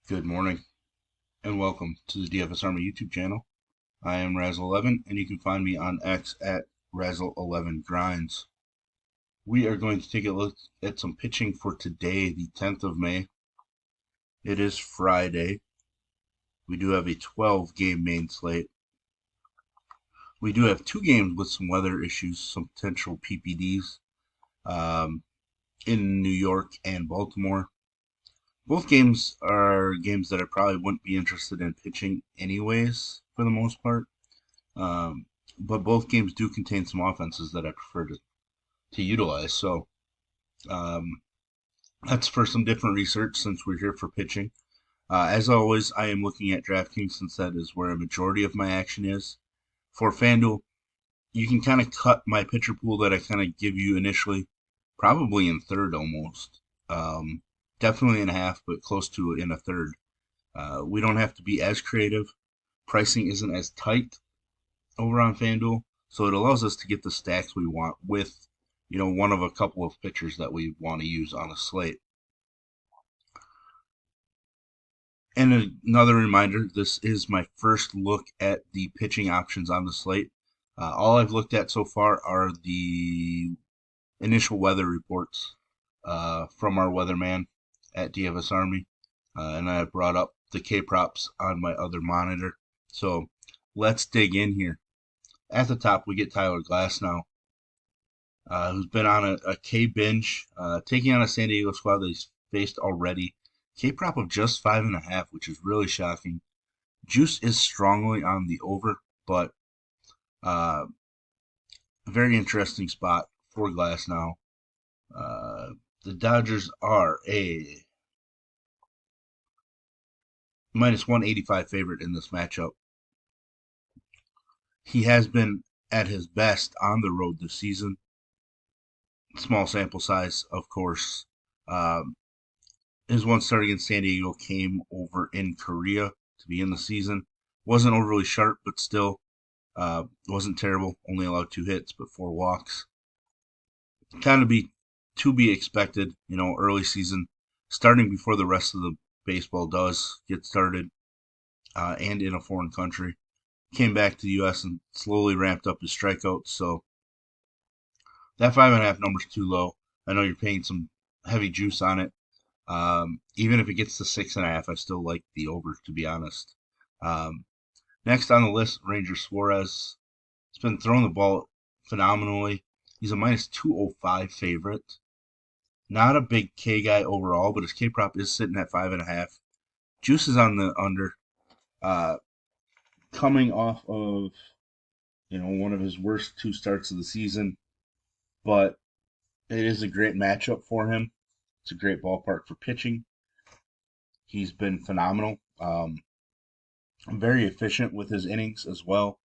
Good morning and welcome to the DFS Army YouTube channel. I am Razzle11 and you can find me on X at Razzle11Grinds. We are going to take a look at some pitching for today, the 10th of May. It is Friday. We do have a 12-game main slate. We do have two games with some weather issues, some potential PPDs in New York and Baltimore. Both games are games that I probably wouldn't be interested in pitching anyways, for the most part. But both games do contain some offenses that I prefer to utilize. So um, that's for some different research since we're here for pitching. As always, I am looking at DraftKings since that is where a majority of my action is. For FanDuel, you can kind of cut my pitcher pool that I kind of give you initially, probably in third almost. Definitely in half, but close to in a third. We don't have to be as creative. Pricing isn't as tight over on FanDuel, so it allows us to get the stacks we want with, one of a couple of pitchers that we want to use on a slate. And another reminder, this is my first look at the pitching options on the slate. All I've looked at so far are the initial weather reports from our weatherman at DFS Army, and I brought up the K props on my other monitor. So let's dig in here. At the top, we get Tyler Glasnow, who's been on a K binge, taking on a San Diego squad that he's faced already. K prop of just 5.5, which is really shocking. Juice is strongly on the over, but a very interesting spot for Glasnow. The Dodgers are a minus 185 favorite in this matchup. He has been at his best on the road this season. Small sample size, of course. His one start against San Diego came over in Korea to begin the season. Wasn't overly sharp, but still wasn't terrible. Only allowed 2 hits, but 4 walks. Kind of to be expected, early season, starting before the rest of the baseball does get started, and in a foreign country. Came back to the U.S. and slowly ramped up his strikeouts. So that 5.5 number's too low. I know you're paying some heavy juice on it. Even if it gets to 6.5, I still like the over, to be honest. Next on the list, Ranger Suarez. He's been throwing the ball phenomenally. He's a minus 205 favorite. Not a big K guy overall, but his K prop is sitting at 5.5. Juice is on the under. Coming off of, one of his worst 2 starts of the season, but it is a great matchup for him. It's a great ballpark for pitching. He's been phenomenal. Very efficient with his innings as well.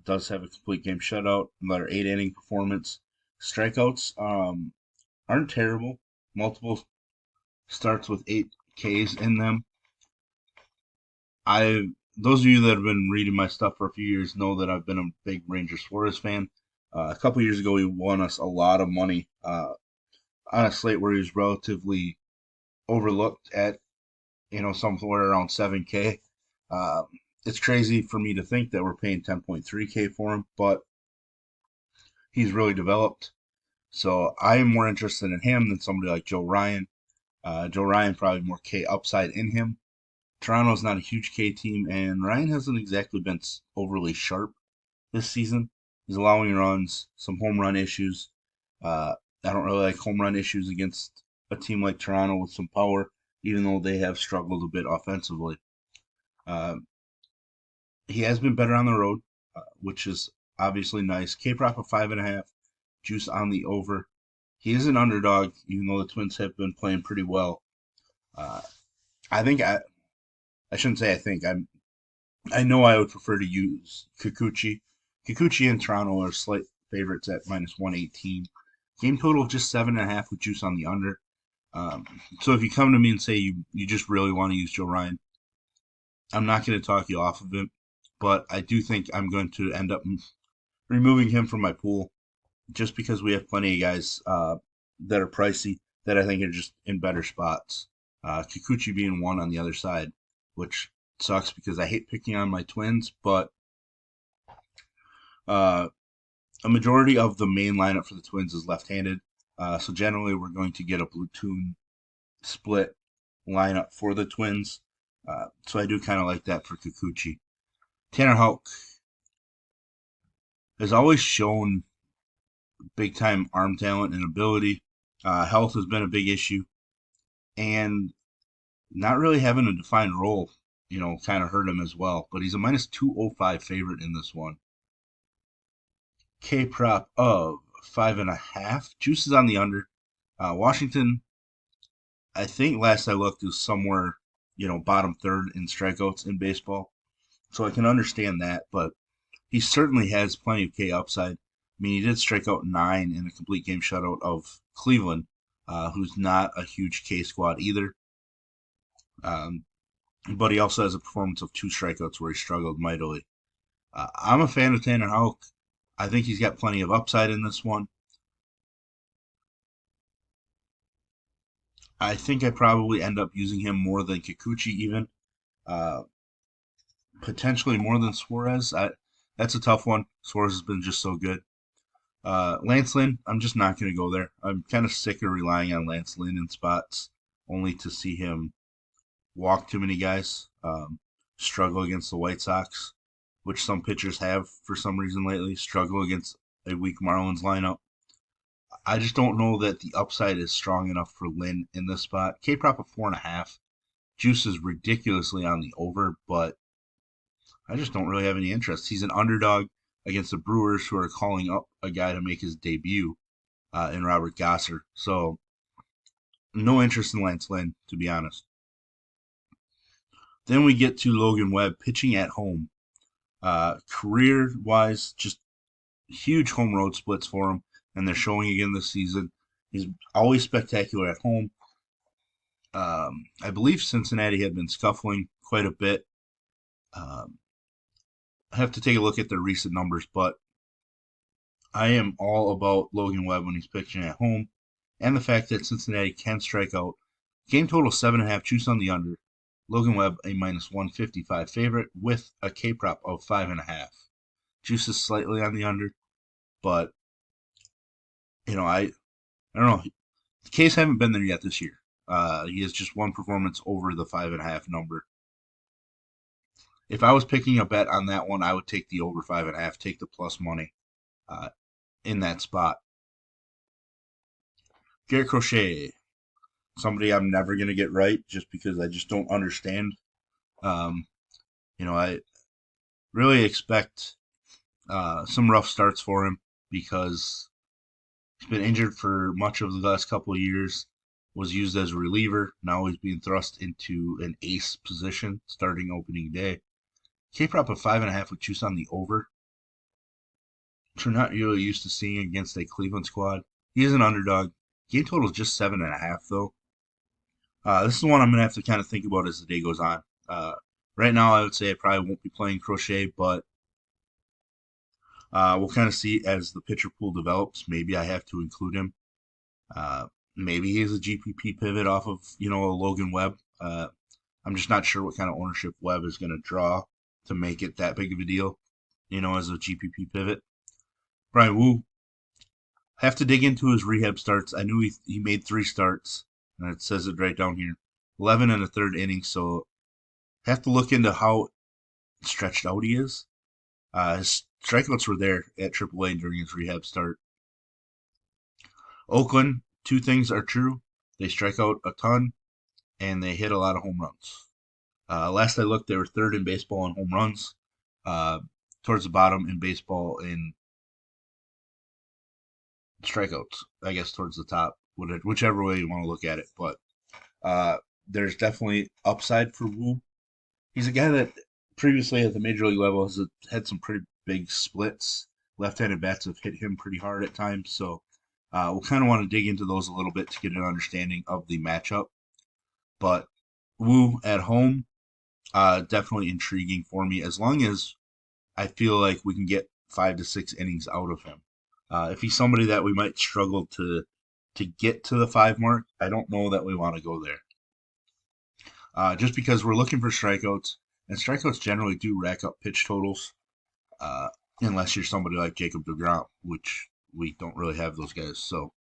Does have a complete game shutout, another 8-inning performance. Strikeouts aren't terrible. Multiple starts with 8 Ks in them. Those of you that have been reading my stuff for a few years know that I've been a big Ranger Suarez fan. A couple years ago, he won us a lot of money on a slate where he was relatively overlooked at, somewhere around 7K. It's crazy for me to think that we're paying 10.3K for him, but he's really developed. So I am more interested in him than somebody like Joe Ryan. Joe Ryan probably more K upside in him. Toronto's not a huge K team, and Ryan hasn't exactly been overly sharp this season. He's allowing runs, some home run issues. I don't really like home run issues against a team like Toronto with some power, even though they have struggled a bit offensively. He has been better on the road, which is obviously nice. K prop of 5.5, juice on the over. He is an underdog, even though the Twins have been playing pretty well. I think I shouldn't say I think. I know I would prefer to use Kikuchi. Kikuchi and Toronto are slight favorites at minus 118. Game total just 7.5 with juice on the under. So if you come to me and say you just really want to use Joe Ryan, I'm not going to talk you off of him, but I do think I'm going to end up removing him from my pool just because we have plenty of guys that are pricey that I think are just in better spots. Kikuchi being one on the other side, which sucks because I hate picking on my Twins, but uh, a majority of the main lineup for the Twins is left-handed. So generally, we're going to get a platoon split lineup for the Twins. So I do kind of like that for Kikuchi. Tanner Houck has always shown big time arm talent and ability. Health has been a big issue, and not really having a defined role, kind of hurt him as well. But he's a minus 205 favorite in this one. K prop of 5.5. Juice is on the under. Washington, I think last I looked, is somewhere, bottom third in strikeouts in baseball. So I can understand that, but he certainly has plenty of K upside. I mean, he did strike out 9 in a complete game shutout of Cleveland, who's not a huge K squad either. Um, but he also has a performance of 2 strikeouts where he struggled mightily. I'm a fan of Tanner Houck. I think he's got plenty of upside in this one. I think I probably end up using him more than Kikuchi even. Uh, Potentially more than Suarez. That's a tough one. Suarez has been just so good. Lance Lynn, I'm just not going to go there. I'm kind of sick of relying on Lance Lynn in spots, only to see him walk too many guys, struggle against the White Sox, which some pitchers have for some reason lately, struggle against a weak Marlins lineup. I just don't know that the upside is strong enough for Lynn in this spot. K prop of 4.5. Juice is ridiculously on the over, but I just don't really have any interest. He's an underdog against the Brewers, who are calling up a guy to make his debut in Robert Gasser. So, no interest in Lance Lynn, to be honest. Then we get to Logan Webb pitching at home. Career wise, just huge home road splits for him, and they're showing again this season. He's always spectacular at home. I believe Cincinnati had been scuffling quite a bit. Um, I have to take a look at their recent numbers, but I am all about Logan Webb when he's pitching at home, and the fact that Cincinnati can strike out. Game total 7.5. Juice on the under. Logan Webb a minus 155 favorite with a K prop of 5.5. Juice is slightly on the under, but I don't know. The K's haven't been there yet this year. He has just one performance over the 5.5 number. If I was picking a bet on that one, I would take the over 5.5, take the plus money uh, in that spot. Garrett Crochet, somebody I'm never gonna get right just because I just don't understand. Um, I really expect some rough starts for him because he's been injured for much of the last couple of years. Was used as a reliever. Now he's being thrust into an ace position starting opening day. K prop of 5.5 with juice on the over, which we're not really used to seeing against a Cleveland squad. He is an underdog. Game total is just 7.5 though. This is one I'm gonna have to kind of think about as the day goes on. Right now, I would say I probably won't be playing Crochet, but we'll kind of see as the pitcher pool develops. Maybe I have to include him. Uh, Maybe he's a GPP pivot off of a Logan Webb. I'm just not sure what kind of ownership Webb is going to draw to make it that big of a deal, as a GPP pivot. Brian Wu, have to dig into his rehab starts. I knew he made 3 starts, and it says it right down here. 11 and a third inning, so have to look into how stretched out he is. His strikeouts were there at AAA during his rehab start. Oakland, 2 things are true. They strike out a ton, and they hit a lot of home runs. Last I looked, they were third in baseball in home runs, towards the bottom in baseball in strikeouts. I guess towards the top, whichever way you want to look at it. But there's definitely upside for Wu. He's a guy that previously at the major league level has had some pretty big splits. Left-handed bats have hit him pretty hard at times, so we'll kind of want to dig into those a little bit to get an understanding of the matchup. But Wu at home, definitely intriguing for me as long as I feel like we can get 5 to 6 innings out of him. If he's somebody that we might struggle to get to the 5 mark, I don't know that we want to go there. just because we're looking for strikeouts, and strikeouts generally do rack up pitch totals, uh, unless you're somebody like Jacob DeGrom, which we don't really have those guys. So,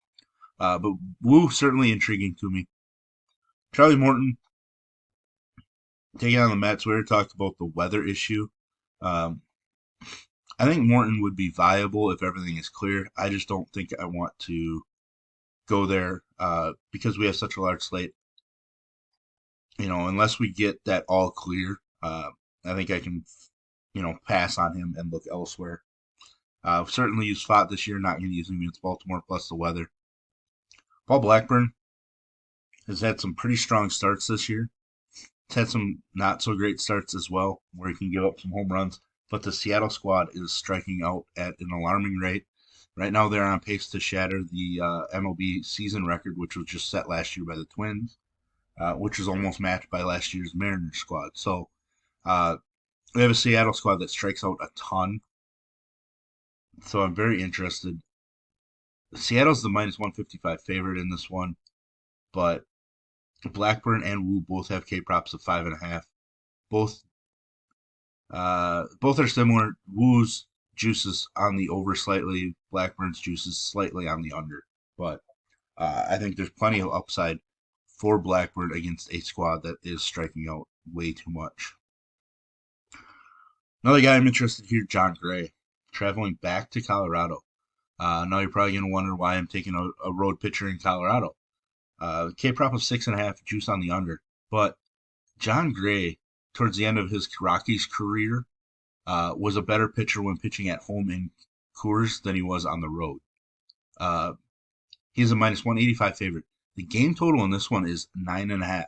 but Woo certainly intriguing to me. Charlie Morton taking on the Mets. We already talked about the weather issue. Um, I think Morton would be viable if everything is clear. I just don't think I want to go there because we have such a large slate. Unless we get that all clear, I think I can, pass on him and look elsewhere. I've certainly used Fott this year, not going to use him against Baltimore plus the weather. Paul Blackburn has had some pretty strong starts this year. He's had some not so great starts as well, where he can give up some home runs. But the Seattle squad is striking out at an alarming rate. Right now, they're on pace to shatter the MLB season record, which was just set last year by the Twins, which is almost matched by last year's Mariners squad. So uh, we have a Seattle squad that strikes out a ton. So I'm very interested. Seattle's the minus 155 favorite in this one, but Blackburn and Wu both have K props of 5.5. Both both are similar. Wu's juices on the over slightly, Blackburn's juices slightly on the under. But I think there's plenty of upside for Blackburn against a squad that is striking out way too much. Another guy I'm interested here, John Gray, traveling back to Colorado. Now you're probably going to wonder why I'm taking a road pitcher in Colorado. K prop of 6.5, juice on the under. But John Gray, towards the end of his Rockies career, was a better pitcher when pitching at home in Coors than he was on the road. He's a minus 185 favorite. The game total in this one is 9.5.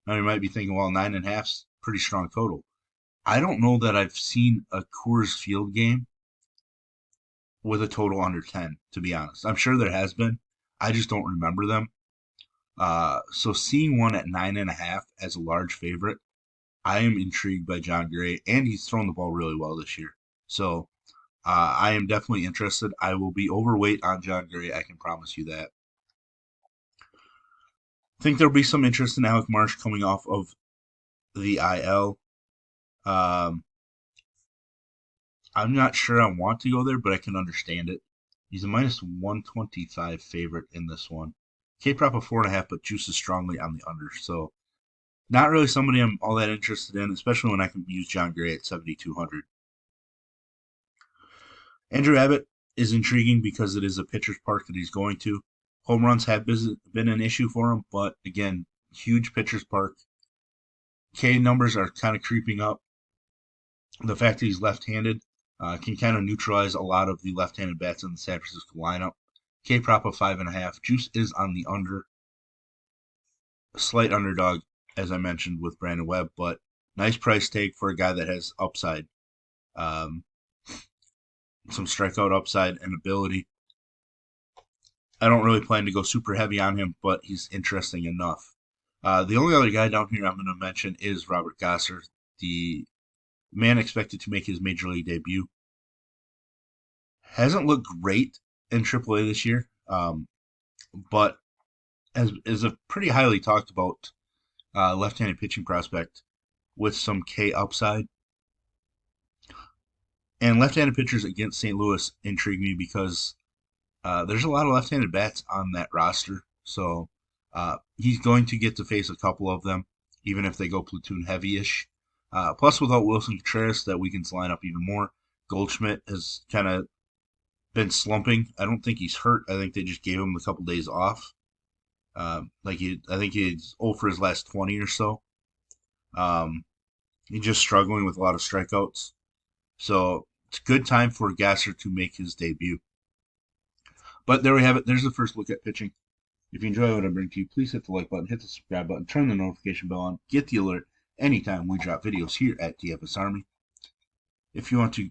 Now you might be thinking, well, 9.5's pretty strong total. I don't know that I've seen a Coors Field game with a total under 10, to be honest. I'm sure there has been. I just don't remember them. So seeing one at 9.5 as a large favorite, I am intrigued by John Gray, and he's thrown the ball really well this year. So I am definitely interested. I will be overweight on John Gray. I can promise you that. I think there'll be some interest in Alec Marsh coming off of the IL. Um, I'm not sure I want to go there, but I can understand it. He's a minus 125 favorite in this one. K prop of 4.5, but juices strongly on the under. So not really somebody I'm all that interested in, especially when I can use John Gray at 7,200. Andrew Abbott is intriguing because it is a pitcher's park that he's going to. Home runs have been an issue for him, but again, huge pitcher's park. K numbers are kind of creeping up. The fact that he's left-handed can kind of neutralize a lot of the left-handed bats in the San Francisco lineup. K prop of 5.5. Juice is on the under. Slight underdog, as I mentioned, with Brandon Webb, but nice price tag for a guy that has upside. Some strikeout upside and ability. I don't really plan to go super heavy on him, but he's interesting enough. The only other guy down here I'm going to mention is Robert Gasser, the man expected to make his major league debut. Hasn't looked great in AAA this year, but is a pretty highly talked about left-handed pitching prospect with some K upside. And left-handed pitchers against St. Louis intrigue me because there's a lot of left-handed bats on that roster. So he's going to get to face a couple of them, even if they go platoon heavy-ish. Plus, without Wilson Contreras, that weakens line up even more. Goldschmidt has kind of been slumping. I don't think he's hurt. I think they just gave him a couple days off. I think he's 0 for his last 20 or so. He's just struggling with a lot of strikeouts. So it's a good time for Gasser to make his debut. But there we have it. There's the first look at pitching. If you enjoy what I bring to you, please hit the like button, hit the subscribe button, turn the notification bell on, get the alert anytime we drop videos here at DFS Army. If you want to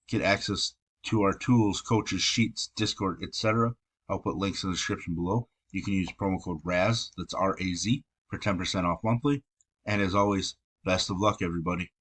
get access to our tools, coaches, sheets, Discord, etc., I'll put links in the description below. You can use promo code RAZ, that's R-A-Z, for 10% off monthly. And as always, best of luck, everybody.